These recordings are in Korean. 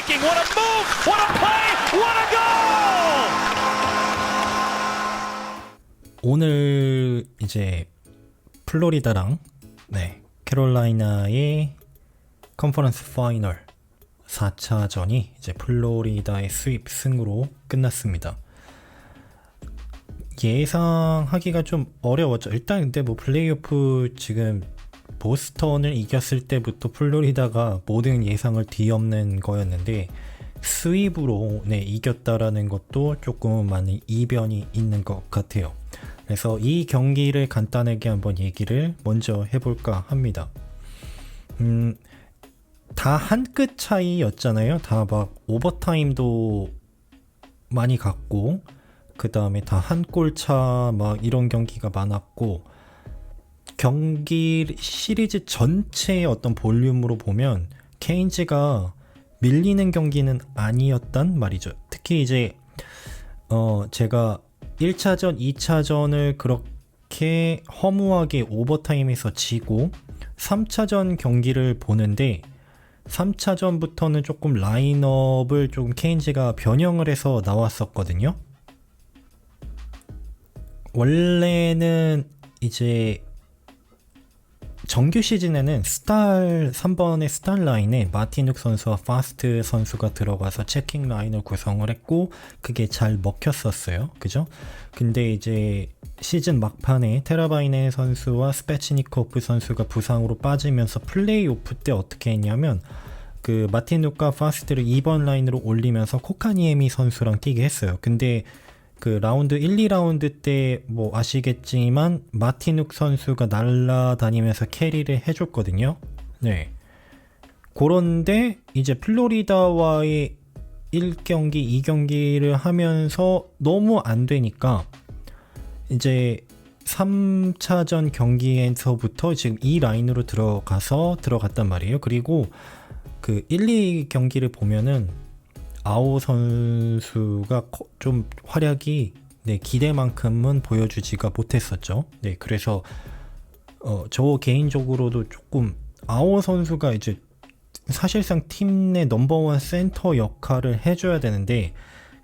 checking. What a move! What a play! What a goal! 오늘 이제 플로리다랑 캐롤라이나의 컨퍼런스 파이널 4차전이 이제 플로리다의 스윕 승으로 끝났습니다. 예상하기가 좀 어려웠죠. 일단 근데 뭐 플레이오프 지금 보스턴을 이겼을 때부터 플로리다가 모든 예상을 뒤엎는 거였는데 스윕으로 이겼다라는 것도 조금 많은 이변이 있는 것 같아요. 그래서 이 경기를 간단하게 한번 얘기를 먼저 해볼까 합니다. 다 한 끗 차이였잖아요. 다 막 오버타임도 많이 갔고 그 다음에 다 한 골 차 막 이런 경기가 많았고, 경기 시리즈 전체의 어떤 볼륨으로 보면 케인즈가 밀리는 경기는 아니었단 말이죠. 특히 이제 제가 1차전, 2차전을 그렇게 허무하게 오버타임에서 지고 3차전 경기를 보는데 3차전부터는 조금 라인업을 좀 케인즈가 변형을 해서 나왔었거든요. 원래는 이제 정규 시즌에는 3번의 스타 라인에 마틴 훅 선수와 파스트 선수가 들어가서 체킹 라인을 구성을 했고 그게 잘 먹혔었어요. 그죠? 근데 이제 시즌 막판에 테라바이네 선수와 스페치니코프 선수가 부상으로 빠지면서 플레이오프 때 어떻게 했냐면 그 마틴 훅과 파스트를 2번 라인으로 올리면서 코카니에미 선수랑 뛰게 했어요. 근데 그 라운드 1, 2라운드 때 뭐 아시겠지만 마틴 훅 선수가 날아다니면서 캐리를 해줬거든요. 네. 그런데 이제 플로리다와의 1경기, 2경기를 하면서 너무 안 되니까 이제 3차전 경기에서부터 지금 이 라인으로 들어갔단 말이에요. 그리고 그 1, 2경기를 보면은 아오 선수가 좀 활약이 기대만큼은 보여주지가 못했었죠. 그래서 저 개인적으로도 조금 아오 선수가 이제 사실상 팀 내 넘버원 센터 역할을 해줘야 되는데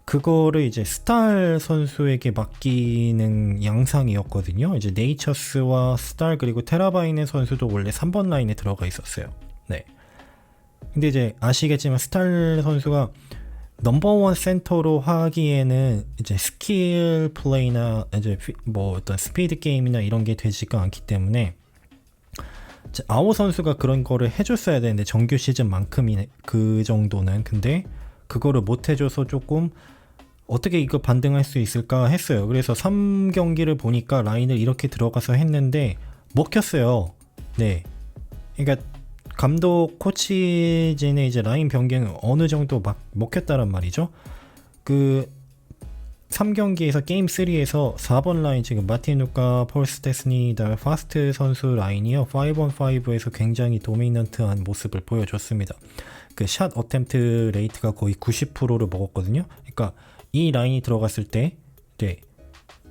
그거를 이제 스탈 선수에게 맡기는 양상이었거든요. 이제 네이처스와 스탈 그리고 테라바이네 선수도 원래 3번 라인에 들어가 있었어요. 근데 이제 아시겠지만 스탈 선수가 넘버원 센터로 하기에는 이제 스킬 플레이나 이제 뭐 어떤 스피드 게임이나 이런 게 되지가 않기 때문에 아오 선수가 그런 거를 해줬어야 되는데 정규 시즌만큼이 그 정도는, 근데 그거를 못 해줘서 조금 어떻게 이거 반등할 수 있을까 했어요. 그래서 3경기를 보니까 라인을 이렇게 들어가서 했는데 먹혔어요. 그러니까 감독 코치진의 이제 라인 변경은 어느 정도 막 먹혔다란 말이죠. 그 3경기에서 게임 3에서 4번 라인 지금 마틴 훅과 폴 스테스니 다음에 파스트 선수 라인이요 5on5에서 굉장히 도미넌트한 모습을 보여줬습니다. 그 샷 어템트 레이트가 거의 90%를 먹었거든요. 그러니까 이 라인이 들어갔을 때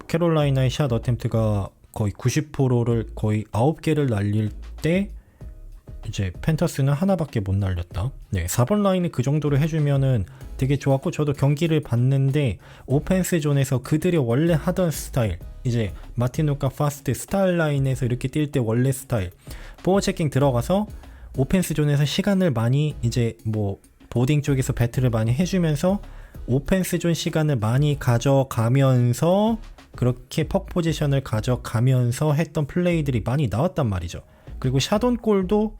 캐롤라이나의 샷 어템트가 거의 90%를 거의 9개를 날릴 때 이제 펜터스는 하나밖에 못 날렸다. 4번 라인이 그 정도로 해주면은 되게 좋았고, 저도 경기를 봤는데 오펜스 존에서 그들이 원래 하던 스타일, 이제 마틴 훅과 파스트 스타일 라인에서 이렇게 뛸 때 원래 스타일, 포워 체킹 들어가서 오펜스 존에서 시간을 많이 이제 뭐 보딩 쪽에서 배틀을 많이 해주면서 오펜스 존 시간을 많이 가져가면서 그렇게 퍽 포지션을 가져가면서 했던 플레이들이 많이 나왔단 말이죠. 그리고 샷온 골도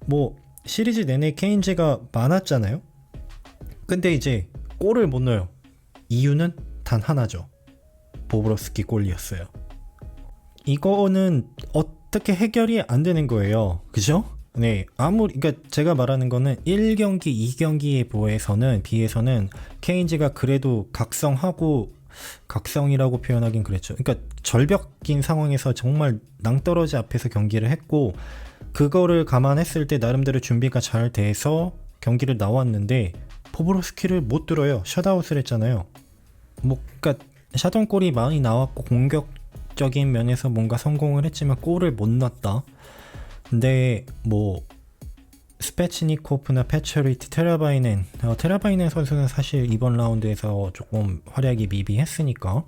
뭐 시리즈 내내 케인즈가 많았잖아요. 근데 이제 골을 못 넣어요. 이유는 단 하나죠. 보브로스키 골이었어요. 이거는 어떻게 해결이 안 되는 거예요. 그죠? 그러니까 제가 말하는 거는 1경기, 2경기에 비해서는 케인즈가 그래도 각성이라고 표현하긴 그랬죠. 그러니까 절벽인 상황에서 정말 낭떠러지 앞에서 경기를 했고, 그거를 감안했을 때 나름대로 준비가 잘 돼서 경기를 나왔는데 보브로스키를 못 들어요. 셧아웃을 했잖아요. 그러니까 샷온골이 많이 나왔고 공격적인 면에서 뭔가 성공을 했지만 골을 못 넣었다. 근데 뭐 스페치니코프나 페처리트, 테라바이넨 선수는 사실 이번 라운드에서 조금 활약이 미비했으니까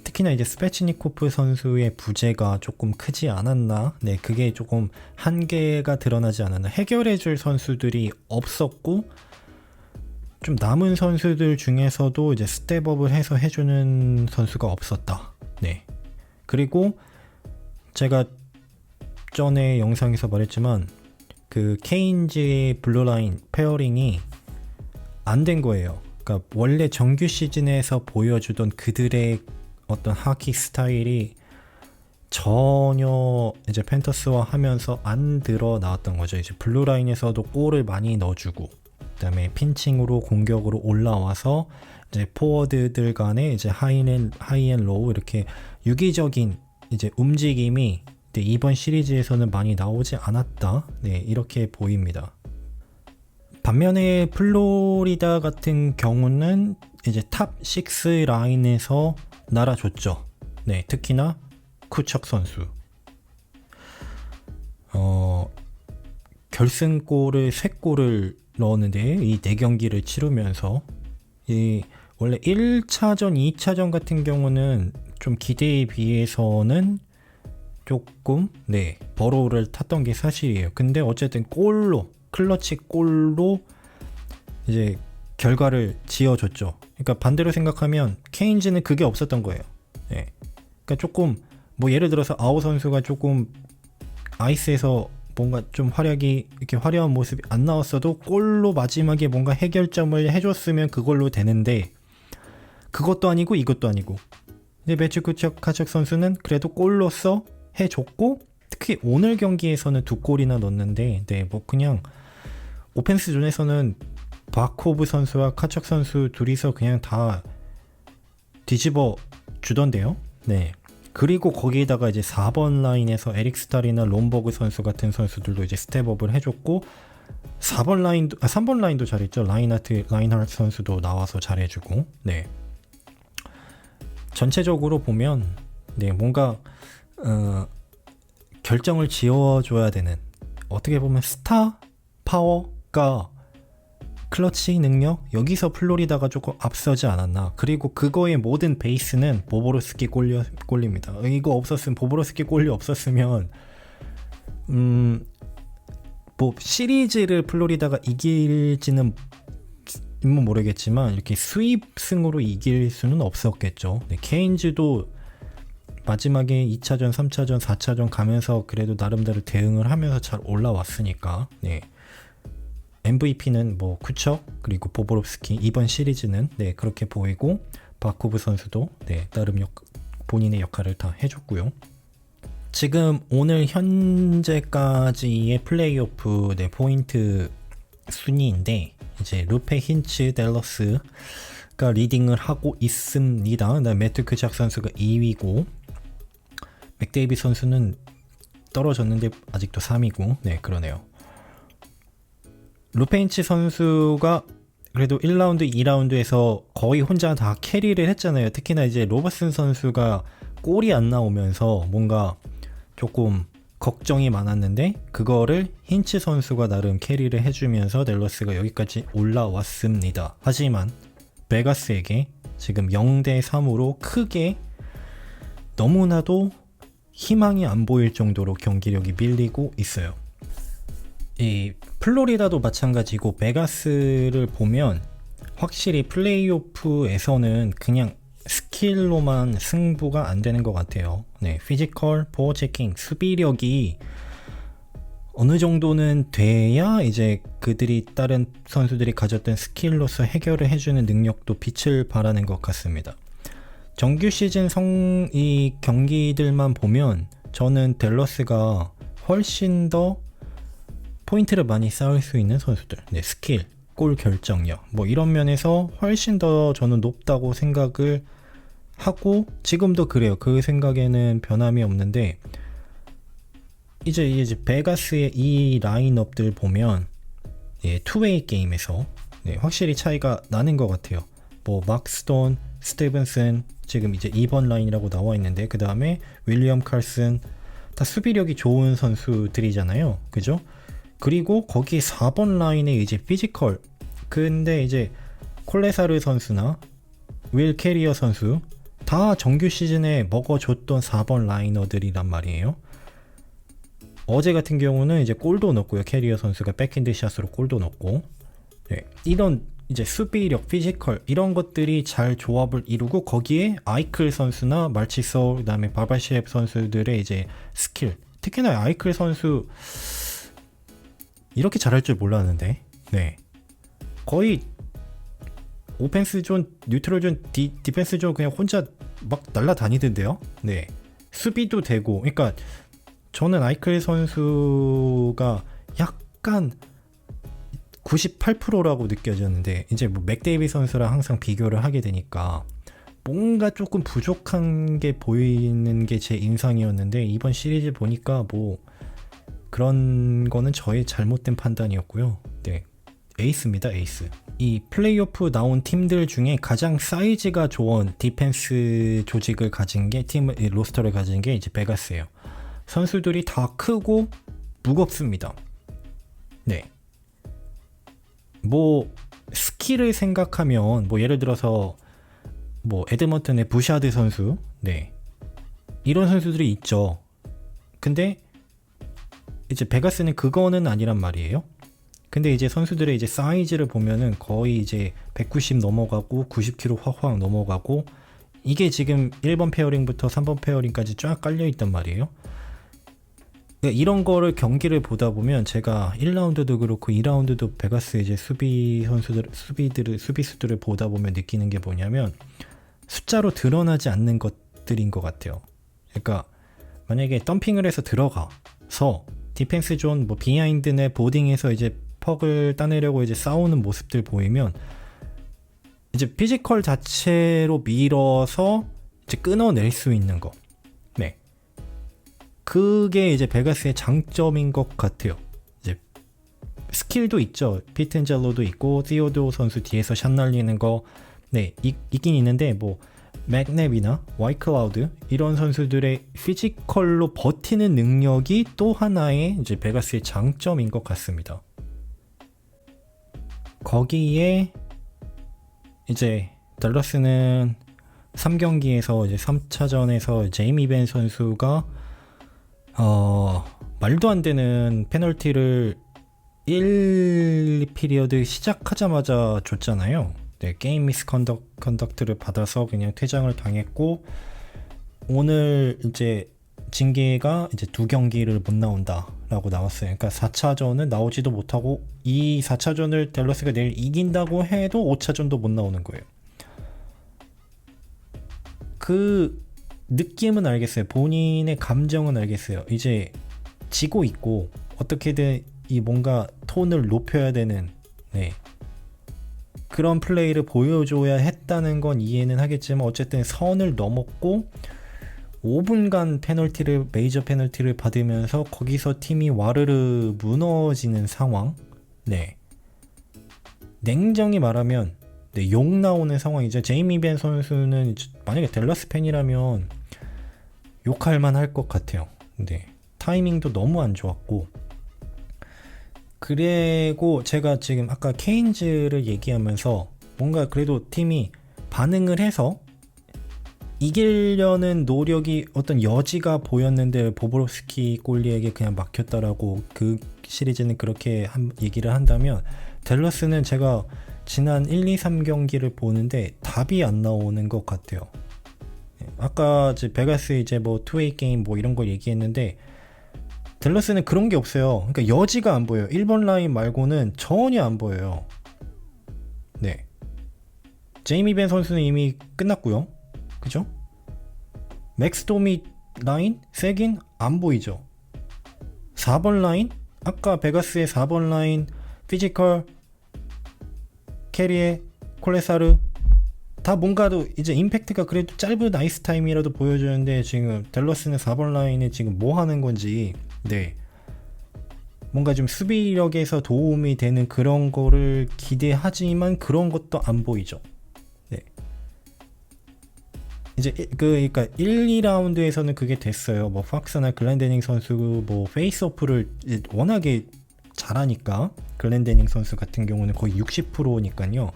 특히나 이제 스페치니코프 선수의 부재가 조금 크지 않았나. 네, 그게 조금 한계가 드러나지 않았나. 해결해줄 선수들이 없었고 좀 남은 선수들 중에서도 이제 스텝업을 해서 해주는 선수가 없었다. 네. 그리고 제가 전에 영상에서 말했지만 그 케인즈의 블루라인 페어링이 안 된 거예요. 그러니까 원래 정규 시즌에서 보여주던 그들의 어떤 하키 스타일이 전혀 이제 팬터스와 하면서 안 드러나왔던 거죠. 이제 블루라인에서도 골을 많이 넣어주고 그다음에 핀칭으로 공격으로 올라와서 이제 포워드들 간에 이제 하이앤 로우 이렇게 유기적인 이제 움직임이 이번 시리즈에서는 많이 나오지 않았다. 네, 이렇게 보입니다. 반면에 플로리다 같은 경우는 이제 탑 6 라인에서 날아줬죠. 네, 특히나 쿠척 선수. 결승골을 3골을 넣었는데 이 4경기를 치르면서 원래 1차전, 2차전 같은 경우는 좀 기대에 비해서는 조금 버로우를 탔던 게 사실이에요. 근데 어쨌든 클러치 골로 이제 결과를 지어줬죠. 그러니까 반대로 생각하면 케인즈는 그게 없었던 거예요. 네. 그러니까 조금 뭐 예를 들어서 아우 선수가 조금 아이스에서 뭔가 좀 이렇게 화려한 모습이 안 나왔어도 골로 마지막에 뭔가 해결점을 해줬으면 그걸로 되는데 그것도 아니고 이것도 아니고 이제 매튜 카척 선수는 그래도 골로써 해줬고 특히 오늘 경기에서는 2골이나 넣었는데 뭐 그냥 오펜스 존에서는 바코브 선수와 카척 선수 둘이서 그냥 다 뒤집어 주던데요. 네. 그리고 거기에다가 이제 4번 라인에서 에릭 스탈이나 롬버그 선수 같은 선수들도 이제 스텝업을 해줬고 3번 라인도 잘했죠. 라인하트 선수도 나와서 잘해주고. 네. 전체적으로 보면 뭔가 결정을 지어줘야 되는 어떻게 보면 스타 파워가 클러치 능력 여기서 플로리다가 조금 앞서지 않았나. 그리고 그거의 모든 베이스는 보보로스키 골입니다. 이거 없었으면 보보로스키 골이 없었으면 뭐 시리즈를 플로리다가 이길지는 모르겠지만 이렇게 수입승으로 이길 수는 없었겠죠. 케인즈도 마지막에 2차전, 3차전, 4차전 가면서 그래도 나름대로 대응을 하면서 잘 올라왔으니까 MVP는 뭐 쿠척 그리고 보보롭스키 이번 시리즈는 그렇게 보이고 바코브 선수도 나름 본인의 역할을 다 해줬고요. 지금 오늘 현재까지의 플레이오프 포인트 순위인데 이제 루페 힌츠 댈러스가 리딩을 하고 있습니다. 매튜 쿠척 선수가 2위고 맥데이비 선수는 떨어졌는데 아직도 3위고 그러네요. 루페인치 선수가 그래도 1라운드, 2라운드에서 거의 혼자 다 캐리를 했잖아요. 특히나 이제 로버슨 선수가 골이 안 나오면서 뭔가 조금 걱정이 많았는데 그거를 힌치 선수가 나름 캐리를 해주면서 댈러스가 여기까지 올라왔습니다. 하지만 베가스에게 지금 0대3으로 크게 너무나도 희망이 안 보일 정도로 경기력이 밀리고 있어요. 이 플로리다도 마찬가지고 베가스를 보면 확실히 플레이오프에서는 그냥 스킬로만 승부가 안 되는 것 같아요. 피지컬, 포어체킹, 수비력이 어느 정도는 돼야 이제 그들이 다른 선수들이 가졌던 스킬로서 해결을 해주는 능력도 빛을 발하는 것 같습니다. 정규 시즌 이 경기들만 보면 저는 댈러스가 훨씬 더 포인트를 많이 쌓을 수 있는 선수들, 스킬, 골 결정력 뭐 이런 면에서 훨씬 더 저는 높다고 생각을 하고 지금도 그래요. 그 생각에는 변함이 없는데 이제 베가스의 이 라인업들 보면 투웨이 게임에서 확실히 차이가 나는 것 같아요. 뭐 막스톤, 스티븐슨 지금 이제 2번 라인이라고 나와 있는데 그 다음에 윌리엄 칼슨 다 수비력이 좋은 선수들이잖아요. 그죠? 그리고 거기 4번 라인에 이제 피지컬. 근데 이제 콜레사르 선수나 윌 캐리어 선수 다 정규 시즌에 먹어줬던 4번 라이너들이란 말이에요. 어제 같은 경우는 이제 골도 넣었고요. 캐리어 선수가 백핸드 샷으로 골도 넣었고, 네, 이런 이제 수비력, 피지컬 이런 것들이 잘 조합을 이루고 거기에 아이클 선수나 말치소 그다음에 바바시에프 선수들의 이제 스킬, 특히나 아이클 선수 이렇게 잘할 줄 몰랐는데, 네, 거의 오펜스 존, 뉴트럴 존, 디펜스 존 그냥 혼자 막 날라다니던데요. 네, 수비도 되고, 그러니까 저는 아이클 선수가 약간 98%라고 느껴졌는데 이제 뭐 맥데이비 선수랑 항상 비교를 하게 되니까 뭔가 조금 부족한 게 보이는 게 제 인상이었는데 이번 시리즈 보니까 뭐 그런 거는 저의 잘못된 판단이었고요. 네, 에이스입니다, 에이스. 이 플레이오프 나온 팀들 중에 가장 사이즈가 좋은 디펜스 조직을 가진 게 팀 로스터를 가진 게 이제 베가스예요. 선수들이 다 크고 무겁습니다. 네. 뭐 스킬을 생각하면 뭐 예를 들어서 뭐 에드먼튼의 부샤드 선수, 네, 이런 선수들이 있죠. 근데 이제 베가스는 그거는 아니란 말이에요. 근데 이제 선수들의 이제 사이즈를 보면은 거의 이제 190 넘어가고 90kg 확 넘어가고 이게 지금 1번 페어링부터 3번 페어링까지 쫙 깔려 있단 말이에요. 이런 거를 경기를 보다 보면 제가 1라운드도 그렇고 2라운드도 베가스 이제 수비수들을 보다 보면 느끼는 게 뭐냐면 숫자로 드러나지 않는 것들인 것 같아요. 그러니까 만약에 덤핑을 해서 들어가서 디펜스 존 뭐 비하인드 내 보딩에서 이제 퍽을 따내려고 이제 싸우는 모습들 보이면 이제 피지컬 자체로 밀어서 이제 끊어낼 수 있는 거. 네. 그게 이제 베가스의 장점인 것 같아요. 이제 스킬도 있죠. 피텐젤로도 있고 티오도 선수 뒤에서 샷 날리는 거, 네, 있긴 있는데 뭐 맥냅이나 와이클라우드 이런 선수들의 피지컬로 버티는 능력이 또 하나의 이제 베가스의 장점인 것 같습니다. 거기에 이제 댈러스는 3경기에서 이제 3차전에서 제이미 벤 선수가 말도 안 되는 페널티를 1피리어드 시작하자마자 줬잖아요. 네, 게임 미스 컨덕트를 받아서 그냥 퇴장을 당했고 오늘 이제 징계가 이제 2경기를 못 나온다라고 나왔어요. 그러니까 4차전은 나오지도 못하고 이 4차전을 댈러스가 내일 이긴다고 해도 5차전도 못 나오는 거예요. 그 느낌은 알겠어요. 본인의 감정은 알겠어요. 이제 지고 있고 어떻게든 이 뭔가 톤을 높여야 되는, 네, 그런 플레이를 보여줘야 했다는 건 이해는 하겠지만 어쨌든 선을 넘었고 5분간 페널티를, 메이저 페널티를 받으면서 거기서 팀이 와르르 무너지는 상황. 네, 냉정히 말하면 네, 욕 나오는 상황이죠. 제이미 벤 선수는 만약에 댈러스 팬이라면 욕할 만할 것 같아요. 네, 타이밍도 너무 안 좋았고, 그리고 제가 지금 아까 케인즈를 얘기하면서 뭔가 그래도 팀이 반응을 해서 이기려는 노력이 어떤 여지가 보였는데 보브로스키 골리에게 그냥 막혔다라고 그 시리즈는 그렇게 얘기를 한다면 댈러스는 제가 지난 1, 2, 3경기를 보는데 답이 안 나오는 것 같아요. 아까 이제 베가스 이제 뭐 투웨이 게임 뭐 이런 거 얘기했는데 댈러스는 그런 게 없어요. 그러니까 여지가 안 보여요. 1번 라인 말고는 전혀 안 보여요. 네, 제이미 벤 선수는 이미 끝났고요. 그죠? 맥스도미 라인 세긴 안 보이죠. 4번 라인, 아까 베가스의 4번 라인 피지컬, 캐리에, 콜레사르 다 뭔가도 이제 임팩트가 그래도 짧은 아이스 타임이라도 보여주는데 지금 댈러스는 4번 라인에 지금 뭐 하는 건지, 네, 뭔가 좀 수비력에서 도움이 되는 그런 거를 기대하지만 그런 것도 안 보이죠. 네, 이제 그러니까 1, 2라운드에서는 그게 됐어요. 뭐 팍스나 글렌데닝 선수 뭐 페이스오프를 워낙에 잘하니까 글렌데닝 선수 같은 경우는 거의 60%니까요.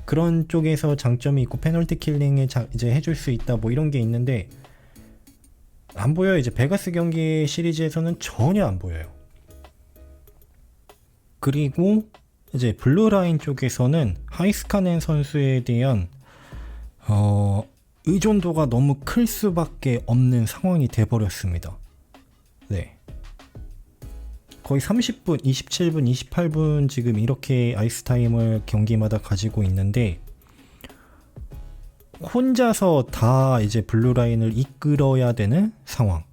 그런 쪽에서 장점이 있고 페널티 킬링에 이제 해줄 수 있다 뭐 이런 게 있는데 안 보여요. 이제 베가스 경기 시리즈에서는 전혀 안 보여요. 그리고 이제 블루라인 쪽에서는 하이스카넨 선수에 대한 의존도가 너무 클 수밖에 없는 상황이 돼버렸습니다. 네. 거의 30분, 27분, 28분 지금 이렇게 아이스 타임을 경기마다 가지고 있는데 혼자서 다 이제 블루라인을 이끌어야 되는 상황.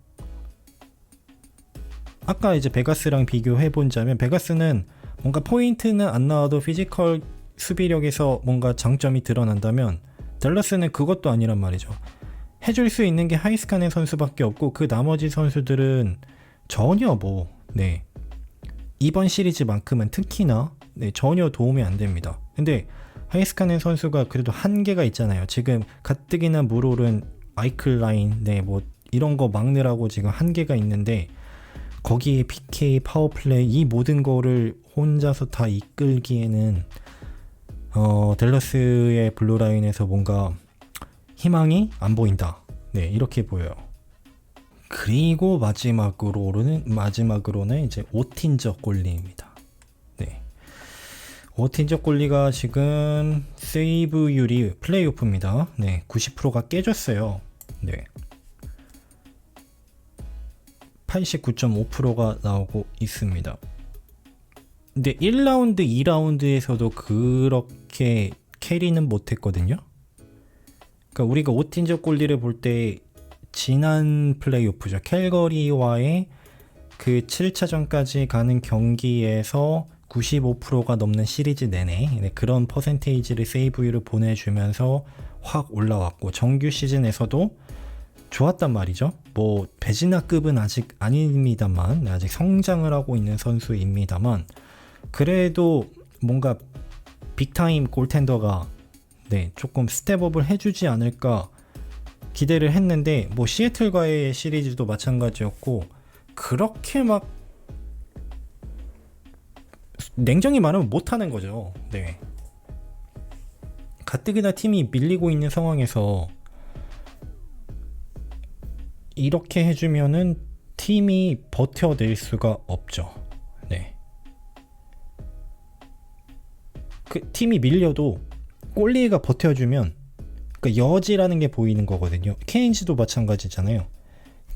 아까 이제 베가스랑 비교해본자면 베가스는 뭔가 포인트는 안 나와도 피지컬 수비력에서 뭔가 장점이 드러난다면 댈러스는 그것도 아니란 말이죠. 해줄 수 있는 게 하이스카넨 선수밖에 없고 그 나머지 선수들은 전혀 이번 시리즈만큼은 특히나 전혀 도움이 안 됩니다. 근데 하이스카넨 선수가 그래도 한계가 있잖아요. 지금 가뜩이나 물오른 마이클 라인 뭐 이런 거 막느라고 지금 한계가 있는데 거기에 PK, 파워플레이 이 모든 거를 혼자서 다 이끌기에는 댈러스의 블루라인에서 뭔가 희망이 안 보인다. 이렇게 보여요. 그리고 마지막으로는 이제 오틴저 골리입니다. 오틴저 골리가 지금 세이브율이 플레이오프입니다. 90%가 깨졌어요. 89.5%가 나오고 있습니다. 근데 1라운드, 2라운드에서도 그렇게 캐리는 못했거든요. 그러니까 우리가 오틴저 골리를 볼 때 지난 플레이오프죠. 캘거리와의 그 7차전까지 가는 경기에서 95%가 넘는 시리즈 내내 그런 퍼센테이지를 세이브율을 보내주면서 확 올라왔고 정규 시즌에서도 좋았단 말이죠. 뭐 베지나급은 아직 아닙니다만 아직 성장을 하고 있는 선수입니다만 그래도 뭔가 빅타임 골텐더가 조금 스텝업을 해주지 않을까 기대를 했는데 뭐 시애틀과의 시리즈도 마찬가지였고 그렇게 막 냉정히 말하면 못하는 거죠. 가뜩이나 팀이 밀리고 있는 상황에서 이렇게 해주면은 팀이 버텨낼 수가 없죠. 그 팀이 밀려도 골리가 버텨주면 그러니까 여지라는 게 보이는 거거든요. 케인즈도 마찬가지잖아요.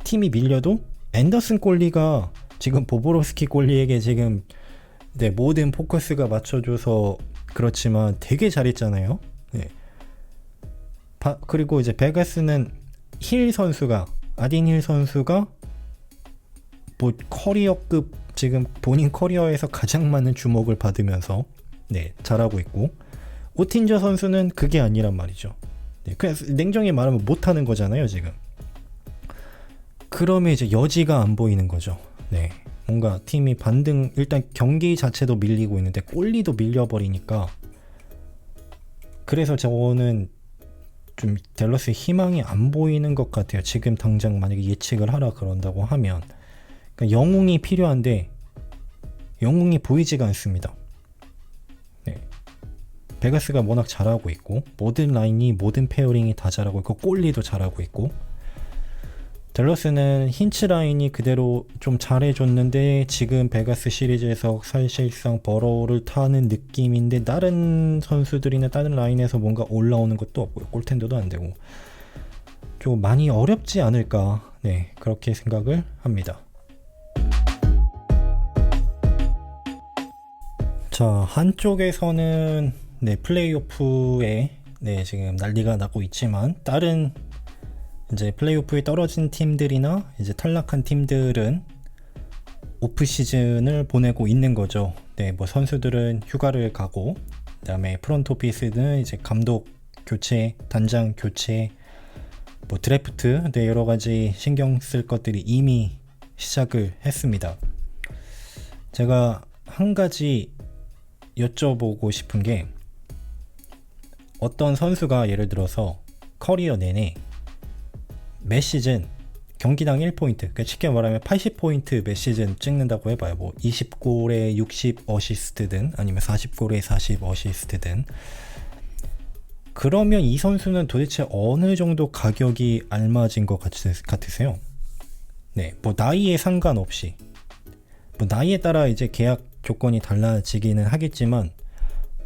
팀이 밀려도 앤더슨 골리가 지금 보보로스키 골리에게 지금 모든 포커스가 맞춰줘서 그렇지만 되게 잘했잖아요. 그리고 이제 베가스는 힐 선수가 아딘 힐 선수가 뭐 커리어급 지금 본인 커리어에서 가장 많은 주목을 받으면서 잘하고 있고 오틴저 선수는 그게 아니란 말이죠. 그냥 냉정히 말하면 못하는 거잖아요 지금. 그러면 이제 여지가 안 보이는 거죠. 뭔가 팀이 반등 일단 경기 자체도 밀리고 있는데 골리도 밀려버리니까 그래서 저는 좀 댈러스의 희망이 안 보이는 것 같아요. 지금 당장 만약에 예측을 하라 그런다고 하면 그러니까 영웅이 필요한데 영웅이 보이지가 않습니다. 베가스가 워낙 잘하고 있고 모든 라인이 모든 페어링이 다 잘하고 있고 골리도 잘하고 있고 댈러스는 힌츠 라인이 그대로 좀 잘해줬는데 지금 베가스 시리즈에서 사실상 버러우를 타는 느낌인데 다른 선수들이나 다른 라인에서 뭔가 올라오는 것도 없고요. 골텐더도 안 되고 좀 많이 어렵지 않을까 그렇게 생각을 합니다. 자, 한쪽에서는 플레이오프에 지금 난리가 나고 있지만 다른 이제 플레이오프에 떨어진 팀들이나 이제 탈락한 팀들은 오프 시즌을 보내고 있는 거죠. 뭐 선수들은 휴가를 가고 그다음에 프론트 오피스는 이제 감독 교체, 단장 교체, 뭐 드래프트 여러 가지 신경 쓸 것들이 이미 시작을 했습니다. 제가 한 가지 여쭤보고 싶은 게 어떤 선수가 예를 들어서 커리어 내내 매 시즌 경기당 1포인트, 그러니까 쉽게 말하면 80포인트 매 시즌 찍는다고 해봐요. 뭐 20골에 60 어시스트든 아니면 40골에 40 어시스트든. 그러면 이 선수는 도대체 어느 정도 가격이 알맞은 것 같으세요? 네, 뭐 나이에 상관없이, 뭐 나이에 따라 이제 계약 조건이 달라지기는 하겠지만,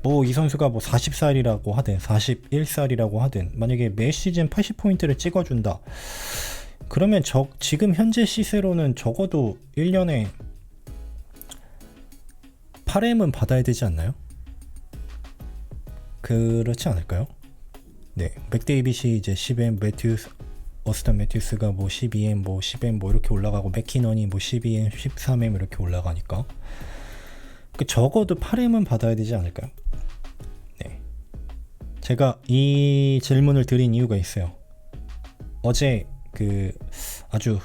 뭐 이 선수가 뭐 40살이라고 하든 41살이라고 하든 만약에 매 시즌 80포인트를 찍어준다. 그러면 지금 현재 시세로는 적어도 1년에 8M은 받아야 되지 않나요? 그렇지 않을까요? 네, 맥데이빗이 이제 10M, 어스턴 매튜스가 뭐 12M, 뭐 10M 뭐 이렇게 올라가고, 맥키넌이 뭐 12M, 13M 이렇게 올라가니까 적어도 8M은 받아야 되지 않을까요? 네, 제가 이 질문을 드린 이유가 있어요. 어제 아주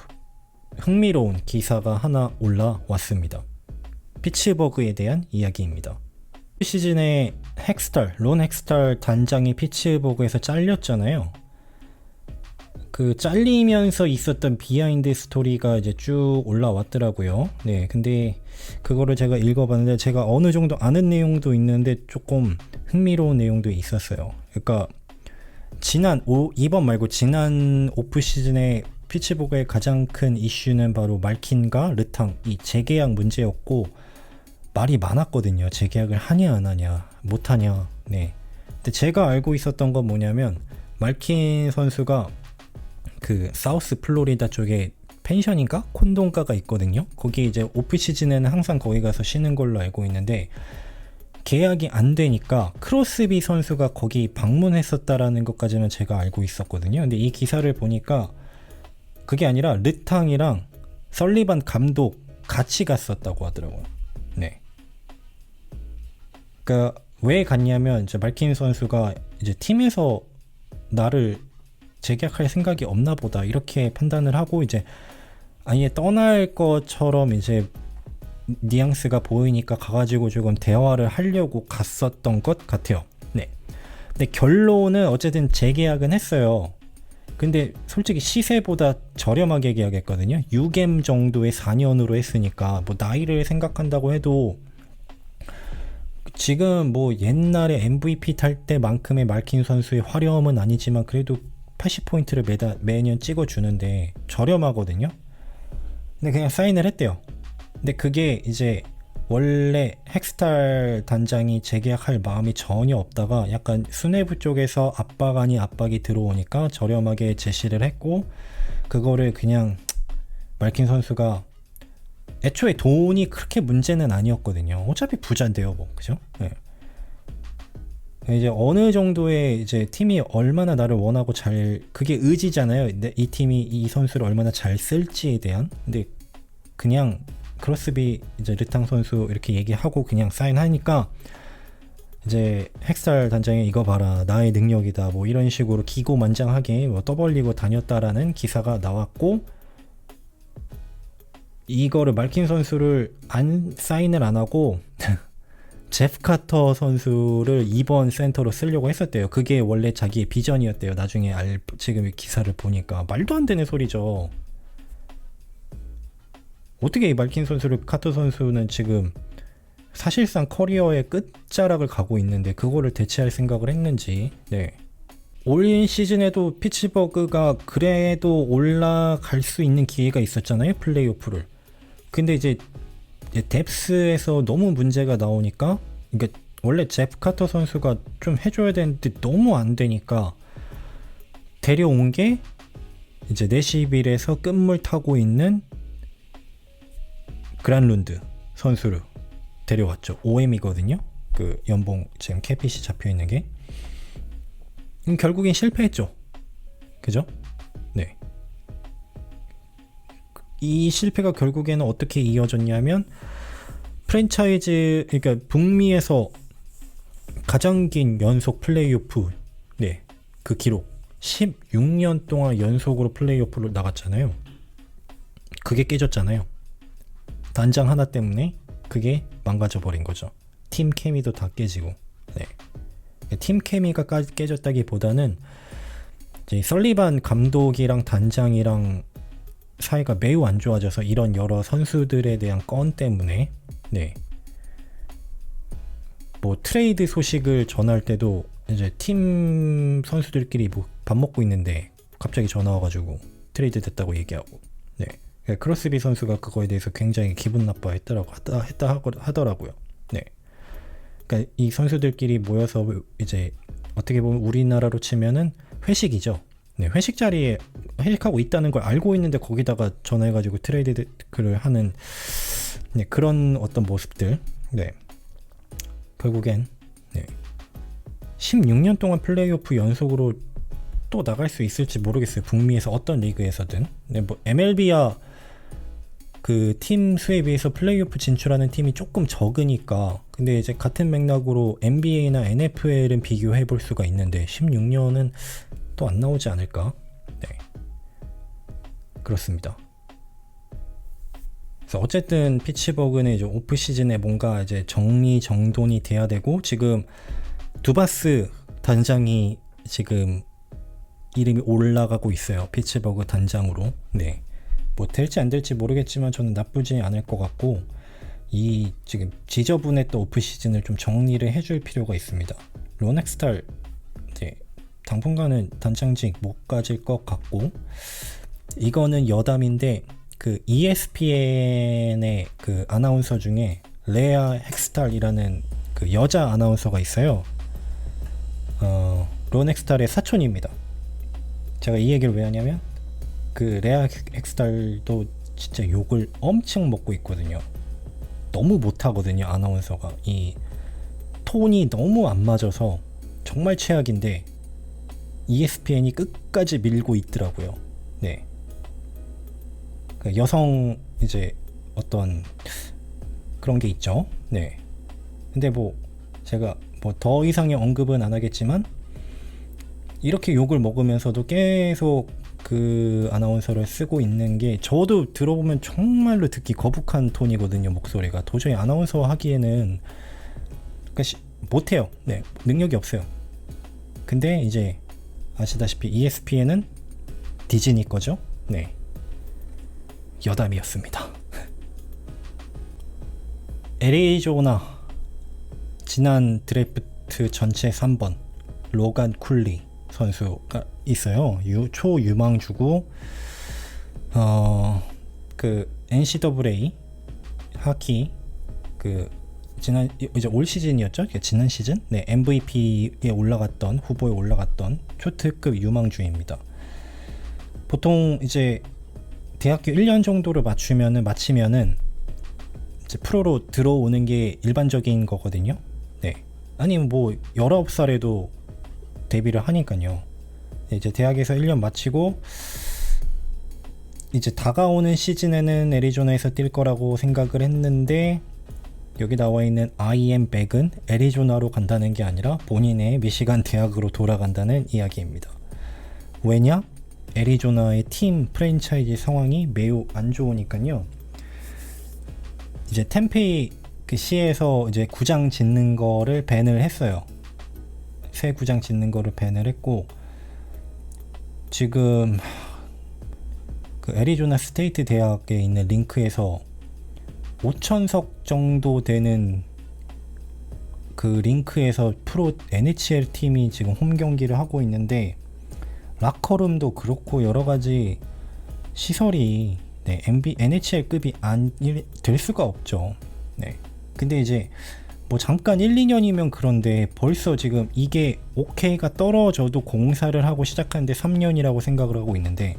흥미로운 기사가 하나 올라왔습니다. 피츠버그에 대한 이야기입니다. 시즌에 론 헥스탈 단장이 피츠버그에서 잘렸잖아요. 그 잘리면서 있었던 비하인드 스토리가 이제 쭉 올라왔더라고요. 네, 근데 그거를 제가 읽어봤는데 제가 어느 정도 아는 내용도 있는데 조금 흥미로운 내용도 있었어요. 그러니까 이번 말고 지난 오프 시즌에 피츠버그의 가장 큰 이슈는 바로 말킨과 르탕 이 재계약 문제였고, 말이 많았거든요. 재계약을 하냐 안 하냐, 못 하냐. 네. 근데 제가 알고 있었던 건 뭐냐면, 말킨 선수가 그 사우스 플로리다 쪽에 펜션인가 콘도인가가 있거든요. 거기 이제 오프 시즌에는 항상 거기 가서 쉬는 걸로 알고 있는데, 계약이 안 되니까 크로스비 선수가 거기 방문했었다라는 것까지는 제가 알고 있었거든요. 근데 이 기사를 보니까 그게 아니라 르탕이랑 설리반 감독 같이 갔었다고 하더라고요. 네. 그러니까 왜 갔냐면 이제 말킨 선수가 이제 팀에서 나를 재계약할 생각이 없나 보다 이렇게 판단을 하고 이제 아예 떠날 것처럼 이제 뉘앙스가 보이니까 가가지고 조금 대화를 하려고 갔었던 것 같아요. 네. 근데 결론은 어쨌든 재계약은 했어요. 근데 솔직히 시세보다 저렴하게 계약했거든요. 6M 정도의 4년으로 했으니까 뭐 나이를 생각한다고 해도 지금 뭐 옛날에 MVP 탈 때만큼의 말킨 선수의 화려함은 아니지만 그래도 80포인트를 매년 찍어주는데 저렴하거든요. 근데 그냥 사인을 했대요. 근데 그게 이제 원래 헥스탈 단장이 재계약할 마음이 전혀 없다가 약간 수뇌부 쪽에서 압박 아닌 압박이 들어오니까 저렴하게 제시를 했고, 그거를 그냥 말킨 선수가 애초에 돈이 그렇게 문제는 아니었거든요. 어차피 부자인데요, 뭐 그죠? 네. 이제 어느 정도의 이제 팀이 얼마나 나를 원하고 그게 의지잖아요. 이 팀이 이 선수를 얼마나 잘 쓸지에 대한. 근데 그냥 크로스비 이제 르탕 선수 이렇게 얘기하고 그냥 사인하니까 이제 헥스탈 단장이 이거 봐라 나의 능력이다 뭐 이런 식으로 기고만장하게 뭐 떠벌리고 다녔다라는 기사가 나왔고, 이거를 말킨 선수를 사인을 안 하고 제프 카터 선수를 2번 센터로 쓰려고 했었대요. 그게 원래 자기의 비전이었대요. 나중에 지금 기사를 보니까 말도 안 되는 소리죠. 어떻게 이 말킨 선수를 카터 선수는 지금 사실상 커리어의 끝자락을 가고 있는데 그거를 대체할 생각을 했는지. 네. 올 시즌에도 피츠버그가 그래도 올라갈 수 있는 기회가 있었잖아요, 플레이오프를. 근데 이제 뎁스에서 너무 문제가 나오니까, 그러니까 원래 제프 카터 선수가 좀 해줘야 되는데 너무 안 되니까 데려온 게 이제 내시빌에서 끝물 타고 있는 그란룬드 선수를 데려왔죠. 5M이거든요. 그 연봉 지금 캡핏이 잡혀있는 게. 결국엔 실패했죠. 그죠? 네. 이 실패가 결국에는 어떻게 이어졌냐면 프랜차이즈, 그러니까 북미에서 가장 긴 연속 플레이오프, 네, 그 기록 16년 동안 연속으로 플레이오프를 나갔잖아요. 그게 깨졌잖아요. 단장 하나 때문에 그게 망가져 버린 거죠. 팀 케미도 다 깨지고. 네. 팀 케미가 깨졌다기보다는 이제 설리반 감독이랑 단장이랑 사이가 매우 안 좋아져서 이런 여러 선수들에 대한 건 때문에 네. 뭐 트레이드 소식을 전할 때도 이제 팀 선수들끼리 뭐 밥 먹고 있는데 갑자기 전화 와가지고 트레이드 됐다고 얘기하고 네. 크로스비 선수가 그거에 대해서 굉장히 기분 나빠했다라고 하더라고요. 네. 그러니까 이 선수들끼리 모여서 이제 어떻게 보면 우리나라로 치면은 회식이죠. 네, 회식 자리에 회식하고 있다는 걸 알고 있는데 거기다가 전화해가지고 트레이드를 하는 네, 그런 어떤 모습들. 네. 결국엔 네. 16년 동안 플레이오프 연속으로 또 나갈 수 있을지 모르겠어요. 북미에서 어떤 리그에서든. 네, 뭐 MLB야 그 팀 수에 비해서 플레이오프 진출하는 팀이 조금 적으니까. 근데 이제 같은 맥락으로 NBA나 NFL은 비교해 볼 수가 있는데 16년은 또 안 나오지 않을까? 네. 그렇습니다. 그래서 어쨌든 피츠버그는 이제 오프 시즌에 뭔가 이제 정리정돈이 돼야 되고 지금 두바스 단장이 지금 이름이 올라가고 있어요. 피츠버그 단장으로. 네. 뭐 될지 안 될지 모르겠지만 저는 나쁘지 않을 것 같고 이 지금 지저분했던 오프 시즌을 좀 정리를 해줄 필요가 있습니다. 론 엑스탈 네. 당분간은 단장직 못 가질 것 같고 이거는 여담인데 그 ESPN의 그 아나운서 중에 레아 헥스탈이라는 그 여자 아나운서가 있어요. 론 헥스탈의 사촌입니다. 제가 이 얘기를 왜 하냐면 그 레아 헥스탈도 진짜 욕을 엄청 먹고 있거든요. 너무 못하거든요. 아나운서가 이 톤이 너무 안 맞아서 정말 최악인데 ESPN이 끝까지 밀고 있더라고요. 네. 여성 이제 어떤 그런 게 있죠. 네. 근데 뭐 제가 뭐 더 이상의 언급은 안 하겠지만 이렇게 욕을 먹으면서도 계속 그 아나운서를 쓰고 있는 게 저도 들어보면 정말로 듣기 거북한 톤이거든요. 목소리가 도저히 아나운서 하기에는 그러니까 못해요. 네, 능력이 없어요. 근데 이제 아시다시피 ESPN은 디즈니 거죠. 네, 여담이었습니다. 애리조나 지난 드래프트 전체 3번 로간 쿨리 선수가 있어요. 초유망주고 그 NCAA 하키 그 지난 이제 올 시즌이었죠? 지난 시즌? 네, MVP에 올라갔던 후보에 올라갔던 초특급 유망주입니다. 보통 이제 대학교 1년 정도를 마치면은 이제 프로로 들어오는 게 일반적인 거거든요. 네. 아니면 뭐 19살에도 데뷔를 하니까요. 이제 대학에서 1년 마치고 이제 다가오는 시즌에는 애리조나에서 뛸 거라고 생각을 했는데 여기 나와 있는 I am back은 애리조나로 간다는 게 아니라 본인의 미시간 대학으로 돌아간다는 이야기입니다. 왜냐? 애리조나의 팀 프랜차이즈 상황이 매우 안 좋으니까요. 이제 템페이 그 시에서 이제 구장 짓는 거를 밴을 했어요. 새 구장 짓는 거를 밴을 했고 지금 그 애리조나 스테이트 대학에 있는 링크에서 5,000석 정도 되는 그 링크에서 프로 NHL 팀이 지금 홈 경기를 하고 있는데 라커룸도 그렇고 여러 가지 시설이 네, NHL급이 될 수가 없죠. 네. 근데 이제 뭐 잠깐 1, 2년이면 그런데 벌써 지금 이게 OK가 떨어져도 공사를 하고 시작하는데 3년이라고 생각을 하고 있는데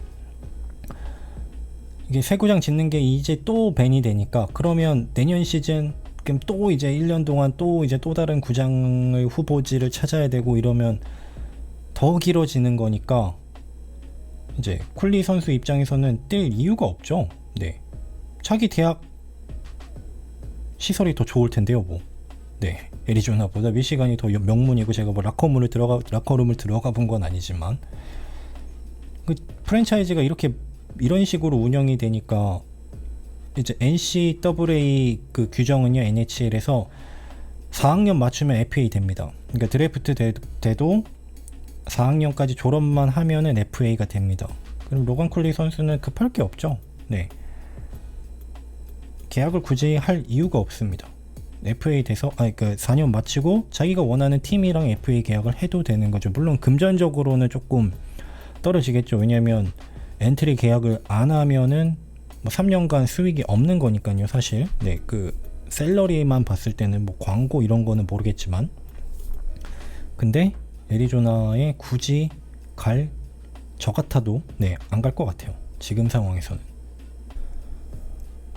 이게 새 구장 짓는 게 이제 또 밴이 되니까 그러면 내년 시즌 그럼 또 이제 1년 동안 또 이제 또 다른 구장의 후보지를 찾아야 되고 이러면 더 길어지는 거니까 이제 쿨리 선수 입장에서는 뛸 이유가 없죠. 네. 자기 대학 시설이 더 좋을 텐데요, 뭐. 네. 애리조나보다 미시간이 더 명문이고 제가 뭐 라커룸을 들어가 본 건 아니지만 그 프랜차이즈가 이런 식으로 운영이 되니까 이제 NCAA 그 규정은요, NHL에서 4학년 맞추면 FA 됩니다. 그러니까 드래프트 돼도 4학년까지 졸업만 하면은 FA가 됩니다. 그럼 로간 쿨리 선수는 급할 게 없죠. 네. 계약을 굳이 할 이유가 없습니다. FA 돼서 그러니까 4년 마치고 자기가 원하는 팀이랑 FA 계약을 해도 되는 거죠. 물론 금전적으로는 조금 떨어지겠죠. 왜냐면 엔트리 계약을 안 하면은 뭐 3년간 수익이 없는 거니까요, 사실. 네, 그 셀러리만 봤을 때는 뭐 광고 이런 거는 모르겠지만, 근데 애리조나에 굳이 갈 저 같아도 네, 안 갈 것 같아요. 지금 상황에서는.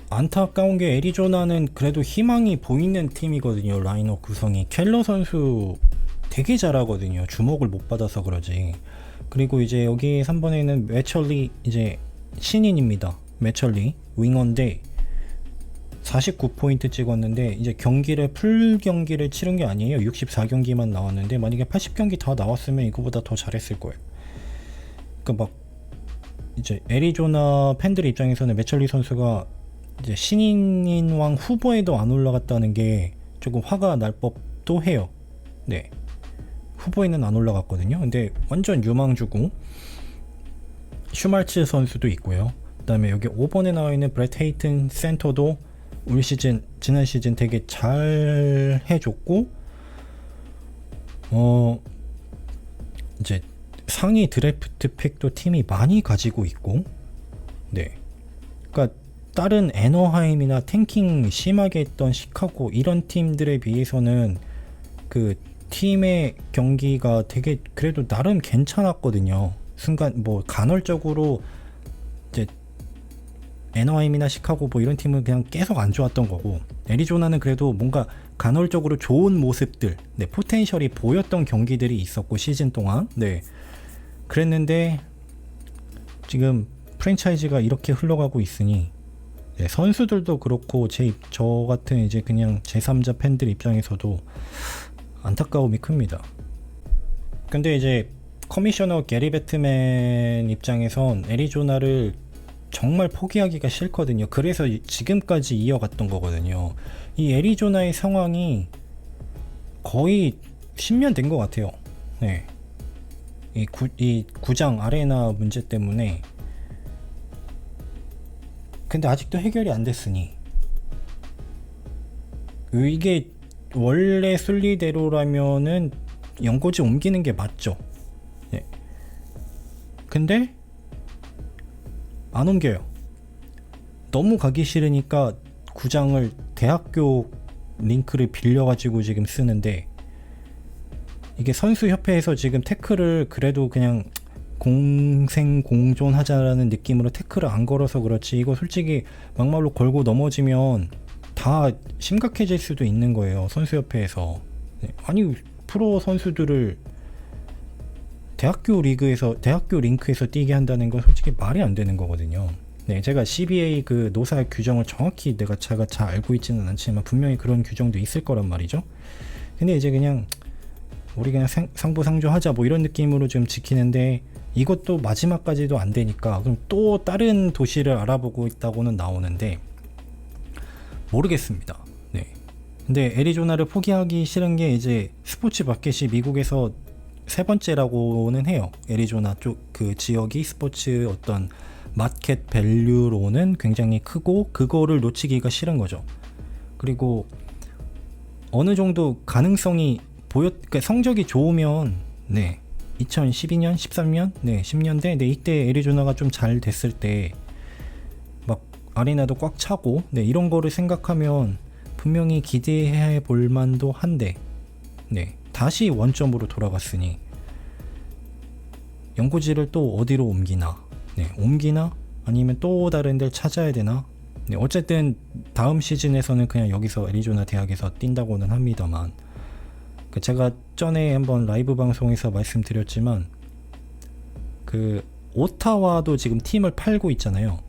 안타까운 게 애리조나는 그래도 희망이 보이는 팀이거든요. 라인업 구성이. 켈러 선수 되게 잘하거든요. 주목을 못 받아서 그러지. 그리고 이제 여기 3번에는 매철리 이제 신인입니다. 매철리 윙어인데 49포인트 찍었는데 이제 풀 경기를 치른 게 아니에요. 64경기만 나왔는데 만약에 80경기 다 나왔으면 이거보다 더 잘했을 거예요. 그러니까 막 이제 애리조나 팬들 입장에서는 매철리 선수가 이제 신인왕 후보에도 안 올라갔다는 게 조금 화가 날 법도 해요. 네. 후보에는 안 올라갔거든요. 근데 완전 유망주고 슈말츠 선수도 있고요. 그 다음에 여기 5번에 나와 있는 브렛 헤이튼 센터도 올 시즌, 지난 시즌 되게 잘 해줬고, 이제 상위 드래프트 픽도 팀이 많이 가지고 있고, 네. 그러니까 다른 애너하임이나 탱킹 심하게 했던 시카고 이런 팀들에 비해서는 그 팀의 경기가 되게 그래도 나름 괜찮았거든요. 순간 뭐 간헐적으로 이제 애너하임이나 시카고 뭐 이런 팀은 그냥 계속 안 좋았던 거고, 애리조나는 그래도 뭔가 간헐적으로 좋은 모습들, 네, 포텐셜이 보였던 경기들이 있었고 시즌 동안, 네, 그랬는데 지금 프랜차이즈가 이렇게 흘러가고 있으니, 네, 선수들도 그렇고 저 같은 이제 그냥 제3자 팬들 입장에서도 안타까움이 큽니다. 근데 이제 커미셔너 게리 배트맨 입장에선 애리조나를 정말 포기하기가 싫거든요. 그래서 지금까지 이어갔던 거거든요. 이 애리조나의 상황이 거의 10년 된 것 같아요. 네. 이 구장 아레나 문제 때문에. 근데 아직도 해결이 안 됐으니 이게 원래 순리대로라면은 연고지 옮기는 게 맞죠. 네. 근데 안 옮겨요. 너무 가기 싫으니까 구장을 대학교 링크를 빌려가지고 지금 쓰는데, 이게 선수협회에서 지금 태클을 그래도 그냥 공생공존하자라는 느낌으로 태클을 안 걸어서 그렇지, 이거 솔직히 막말로 걸고 넘어지면 다 심각해질 수도 있는 거예요. 선수협회에서. 네. 아니 프로 선수들을 대학교 링크에서 뛰게 한다는 건 솔직히 말이 안 되는 거거든요. 네, 제가 CBA 그 노사 규정을 정확히 제가 잘 알고 있지는 않지만 분명히 그런 규정도 있을 거란 말이죠. 근데 이제 그냥 우리 그냥 상부상조하자 뭐 이런 느낌으로 좀 지키는데, 이것도 마지막까지도 안 되니까 그럼 또 다른 도시를 알아보고 있다고는 나오는데 모르겠습니다. 네. 근데 애리조나를 포기하기 싫은 게 이제 스포츠 마켓이 미국에서 세 번째라고는 해요. 애리조나 쪽 그 지역이 스포츠 어떤 마켓 밸류로는 굉장히 크고 그거를 놓치기가 싫은 거죠. 그리고 어느 정도 가능성이 그러니까 성적이 좋으면, 네, 2012년, 13년, 네, 10년대, 네, 이때 애리조나가 좀 잘 됐을 때 막 아레나도 꽉 차고, 네, 이런 거를 생각하면 분명히 기대해 볼 만도 한데, 네, 다시 원점으로 돌아갔으니 연고지를 또 어디로 옮기나, 네, 옮기나 아니면 또 다른 데를 찾아야 되나. 네, 어쨌든 다음 시즌에서는 그냥 여기서 애리조나 대학에서 뛴다고는 합니다만, 제가 전에 한번 라이브 방송에서 말씀드렸지만 그 오타와도 지금 팀을 팔고 있잖아요.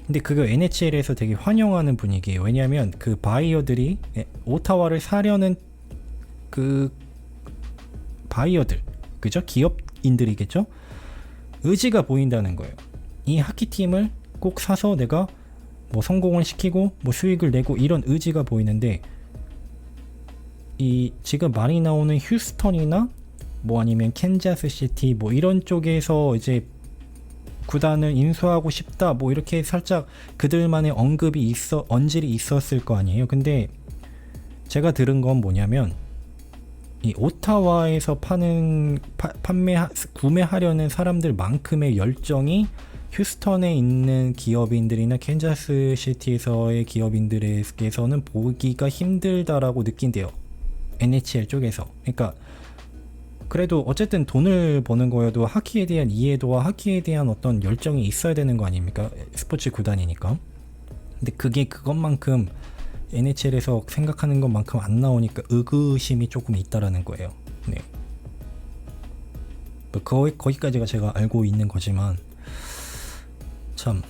근데 그거 NHL에서 되게 환영하는 분위기예요. 왜냐하면 그 바이어들이 오타와를 사려는 그 바이어들, 그죠? 기업인들이겠죠? 의지가 보인다는 거예요. 이 하키팀을 꼭 사서 내가 뭐 성공을 시키고 뭐 수익을 내고 이런 의지가 보이는데, 이 지금 많이 나오는 휴스턴이나 뭐 아니면 캔자스 시티 뭐 이런 쪽에서 이제 구단을 인수하고 싶다 뭐 이렇게 살짝 그들만의 언질이 있었을 거 아니에요. 근데 제가 들은 건 뭐냐면 이 오타와에서 구매하려는 사람들만큼의 열정이 휴스턴에 있는 기업인들이나 캔자스 시티에서의 기업인들에게서는 보기가 힘들다라고 느낀대요. NHL 쪽에서. 그러니까 그래도 어쨌든 돈을 버는 거여도 하키에 대한 이해도와 하키에 대한 어떤 열정이 있어야 되는 거 아닙니까? 스포츠 구단이니까. 근데 그게 그것만큼 NHL에서 생각하는 것만큼 안 나오니까 의구심이 조금 있다라는 거예요. 네. 거기까지가 제가 알고 있는 거지만 참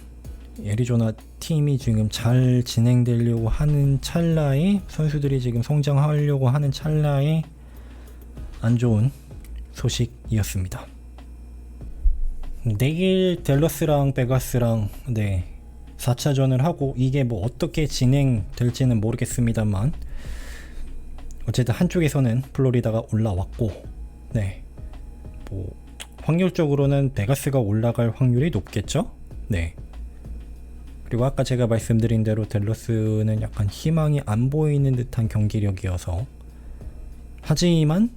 애리조나 팀이 지금 잘 진행되려고 하는 찰나에 선수들이 지금 성장하려고 하는 찰나에 안 좋은 소식이었습니다. 내일 댈러스랑 베가스랑 4차전을 하고 이게 뭐 어떻게 진행될지는 모르겠습니다만 어쨌든 한쪽에서는 플로리다가 올라왔고 뭐 확률적으로는 베가스가 올라갈 확률이 높겠죠? 그리고 아까 제가 말씀드린 대로 댈러스는 약간 희망이 안 보이는 듯한 경기력이어서 하지만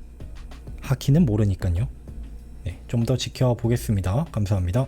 하키는 모르니까요. 좀 더 지켜보겠습니다. 감사합니다.